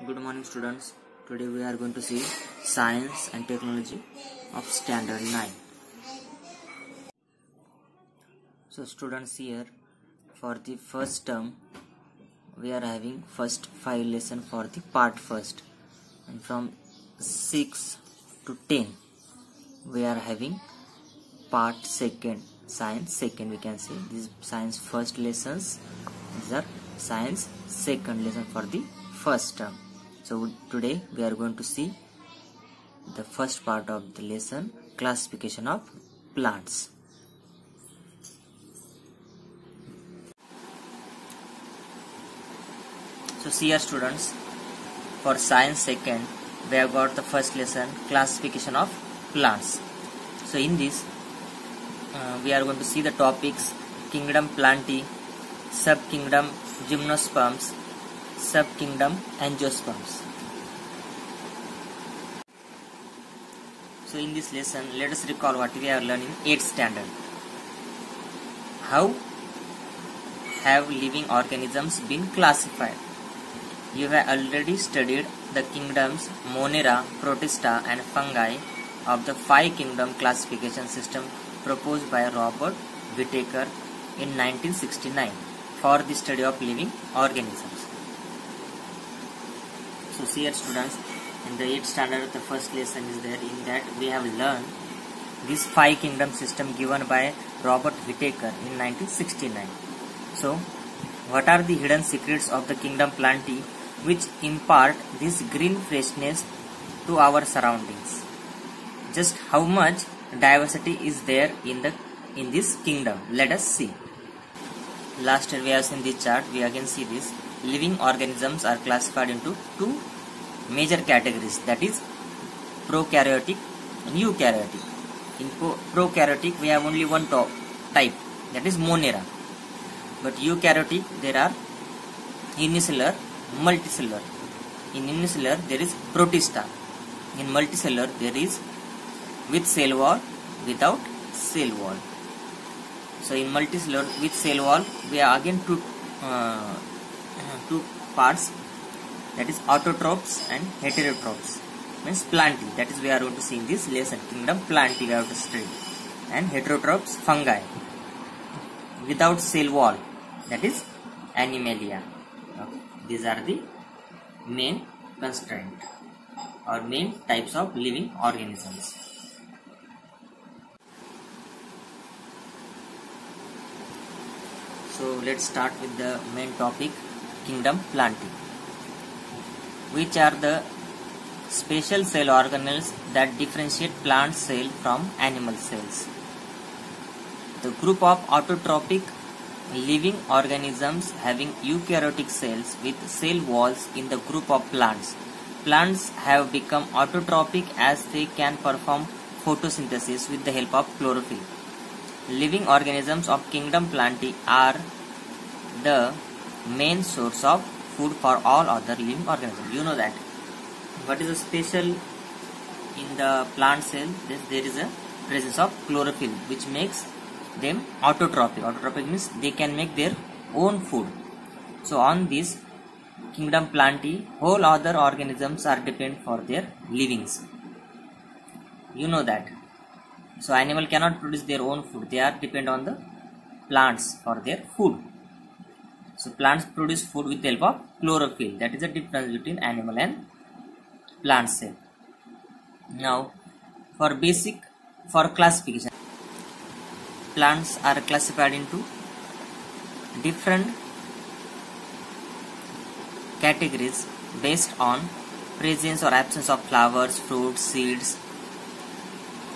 Good morning students. Today we are going to see Science and Technology of Standard 9. So students, here for the first term we are having first 5 lesson for the part first, and from 6 to 10 we are having part second, science second. We can say these science first lessons, these are science second lesson for the first term. So today we are going to see the first part of the lesson, classification of plants. So see here students, for science second we have got the first lesson, classification of plants. So in this we are going to see the topics: kingdom Plantae, subkingdom Gymnosperms, subkingdom Angiosperms. So in this lesson, let us recall what we are learning in 8th standard. How have living organisms been classified? You have already studied the kingdoms Monera, Protista and fungi of the 5 kingdom classification system proposed by Robert Whittaker in 1969 for the study of living organisms. So see here students, in the 8th standard the first lesson is there. In that we have learned this 5 kingdom system given by Robert Whittaker in 1969. So what are the hidden secrets of the kingdom Plantae which impart this green freshness to our surroundings? Just how much diversity is there in this kingdom? Let us see. Last year we have seen this chart. We again see this. Living organisms are classified into 2 major categories, that is prokaryotic and eukaryotic. In prokaryotic we have only one type, that is Monera. But eukaryotic there are unicellular, multicellular. In unicellular there is Protista. In multicellular there is with cell wall, without cell wall. So in multicellular with cell wall we have again two parts, that is autotrophs and heterotrophs, means Plantae. That is we are going to see in this lesson. Kingdom Plantae we have to study, and heterotrophs fungi without cell wall, that is Animalia. Okay. These are the main constraint or main types of living organisms. So let's start with the main topic, kingdom Plantae. Which are the special cell organelles that differentiate plant cell from animal cells? The group of autotrophic living organisms having eukaryotic cells with cell walls in the group of plants. Plants have become autotrophic as they can perform photosynthesis with the help of chlorophyll. Living organisms of kingdom Plantae are the main source of food for all other living organisms. You know that. What is the special in the plant cell? There is a presence of chlorophyll which makes them autotrophic. Autotrophic means they can make their own food. So on this kingdom Plantae, whole other organisms are dependent for their livings. You know that. So animal cannot produce their own food. They are dependent on the plants for their food. So plants produce food with the help of chlorophyll. That is the difference between animal and plant cell. Now for classification, plants are classified into different categories based on presence or absence of flowers, fruits, seeds.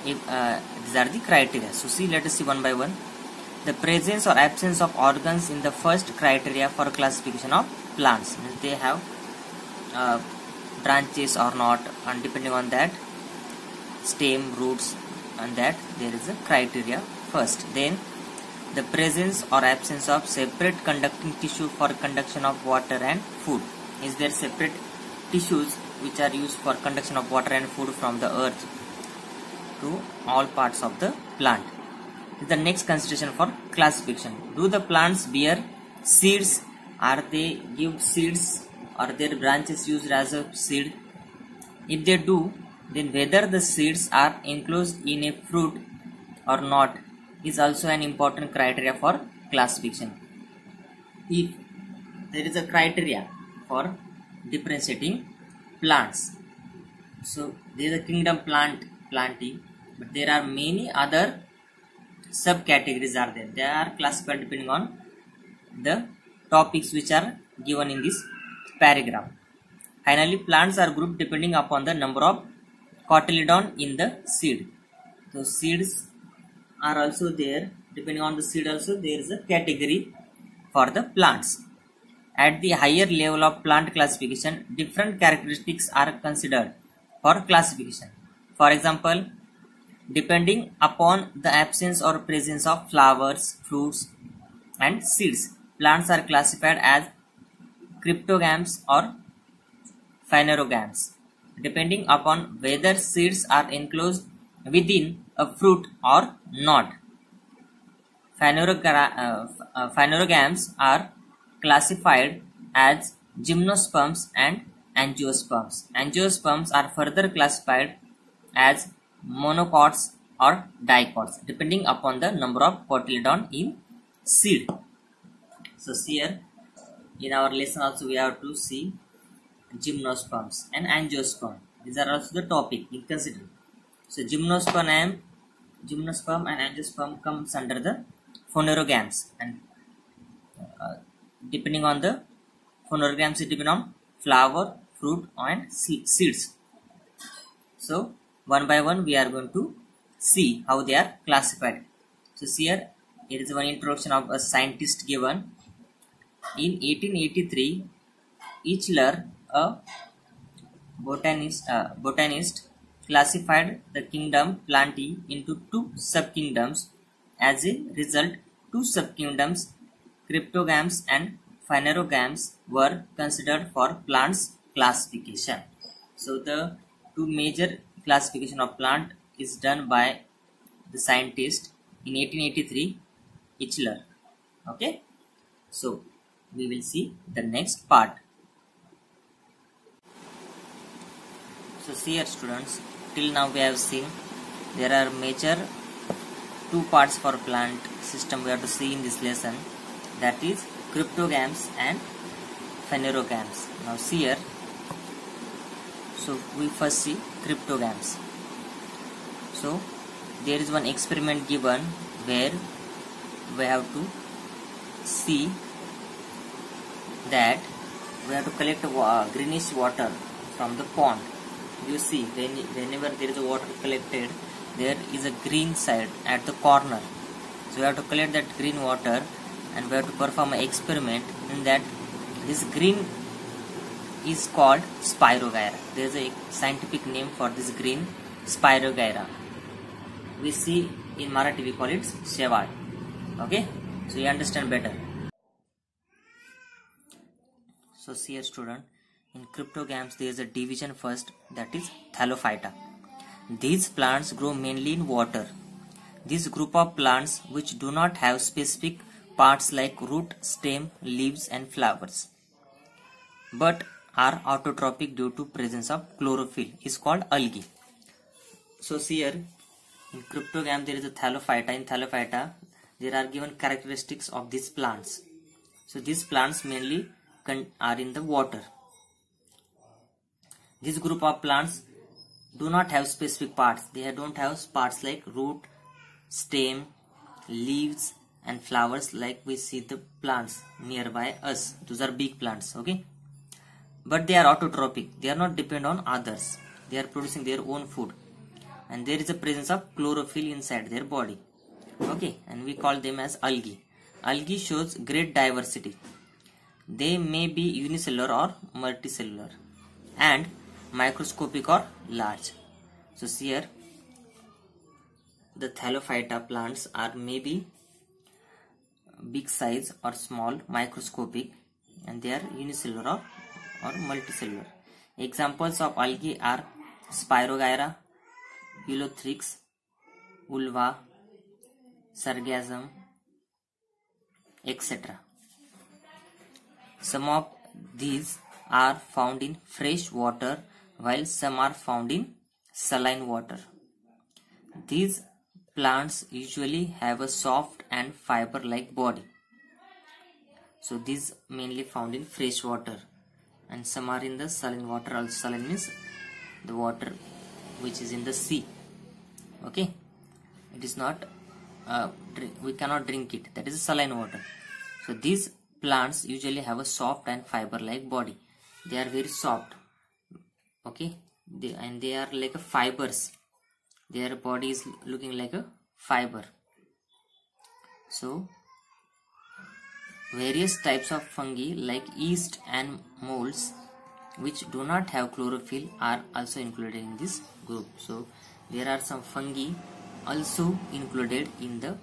These are the criteria. So see, let us see one by one. The presence or absence of organs in the first criteria for classification of plants. Means they have branches or not, and depending on that, stem, roots, and that there is a criteria first. Then the presence or absence of separate conducting tissue for conduction of water and food. Is there separate tissues which are used for conduction of water and food from the earth to all parts of the plant? Is the next consideration for classification. Do the plants bear seeds? Are they give seeds or their branches used as a seed? If they do, then whether the seeds are enclosed in a fruit or not is also an important criteria for classification. If there is a criteria for differentiating plants, so there is a kingdom planting, but there are many other subcategories are there. They are classified depending on the topics which are given in this paragraph. Finally, plants are grouped depending upon the number of cotyledon in the seed. So seeds are also there. Depending on the seed also there is a category for the plants. At the higher level of plant classification, different characteristics are considered for classification. For example, depending upon the absence or presence of flowers, fruits and seeds, plants are classified as cryptogams or phanerogams, depending upon whether seeds are enclosed within a fruit or not. Phanerogams are classified as gymnosperms and angiosperms. Angiosperms are further classified as monocots or dicots, depending upon the number of cotyledon in seed. So here in our lesson also we have to see gymnosperms and angiosperm. These are also the topic you consider. So gymnosperm and angiosperm comes under the phanerogams, and depending on the phanerogams it depends on flower, fruit and seeds. So one by one we are going to see how they are classified. So here it is one introduction of a scientist given. In 1883, Eichler, a botanist, classified the kingdom Plantae into two subkingdoms. As a result, two subkingdoms, cryptogams and phanerogams, were considered for plants classification. So the two major classification of plant is done by the scientist in 1883, Eichler. Okay, so we will see the next part. So here students, till now we have seen there are major two parts for plant system we have to see in this lesson, that is cryptogams and phanerogams. Now see here, so we first see cryptogams. So there is one experiment given where we have to see that we have to collect greenish water from the pond. You see, whenever there is a water collected, there is a green side at the corner. So we have to collect that green water and we have to perform an experiment in that. This green is called Spirogyra. There is a scientific name for this green, Spirogyra. We see in Marathi we call it Sheval. Okay, so you understand better. So see here student, in cryptogams there is a division first, that is Thallophyta. These plants grow mainly in water. This group of plants which do not have specific parts like root, stem, leaves and flowers, but are autotrophic due to presence of chlorophyll, is called algae. So see here, in cryptogam there is a Thallophyta. In Thallophyta there are given characteristics of these plants. So these plants mainly are in the water. This group of plants do not have specific parts. They don't have parts like root, stem, leaves and flowers like we see the plants nearby us. Those are big plants, okay? But they are autotrophic. They are not dependent on others. They are producing their own food. And there is a presence of chlorophyll inside their body. Okay, and we call them as algae. Algae shows great diversity. They may be unicellular or multicellular and microscopic or large. So see here, the Thallophyta plants are maybe big size or small, microscopic, and they are unicellular or multicellular. Examples of algae are Spirogyra, Ulothrix, Ulva, Sargassum, etc. Some of these are found in fresh water while some are found in saline water. These plants usually have a soft and fiber-like body. So these mainly found in fresh water, and some are in the saline water. Also saline means the water which is in the sea. Okay, it is not we cannot drink it, that is saline water. So these plants usually have a soft and fiber-like body. They are very soft. Okay, they are like a fibers. Their body is looking like a fiber. So various types of fungi like yeast and molds which do not have chlorophyll are also included in this group. So there are some fungi also included in the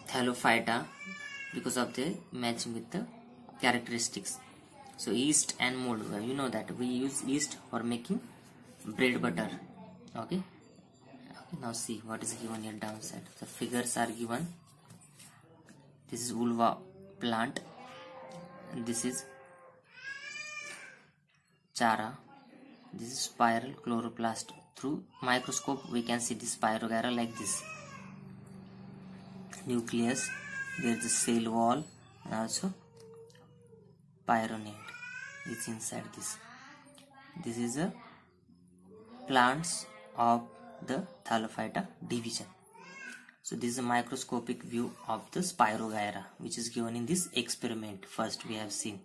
Thallophyta because of their matching with the characteristics. So yeast and mold, you know that we use yeast for making bread butter. Okay, now see what is given here downside. The figures are given. This is ulva plant, this is chara, this is spiral chloroplast. Through microscope we can see this spirogyra like this. Nucleus, there is a cell wall, and also pyronate is inside this. This is a plants of the Thallophyta division. So this is a microscopic view of the spirogyra which is given in this experiment. First we have seen.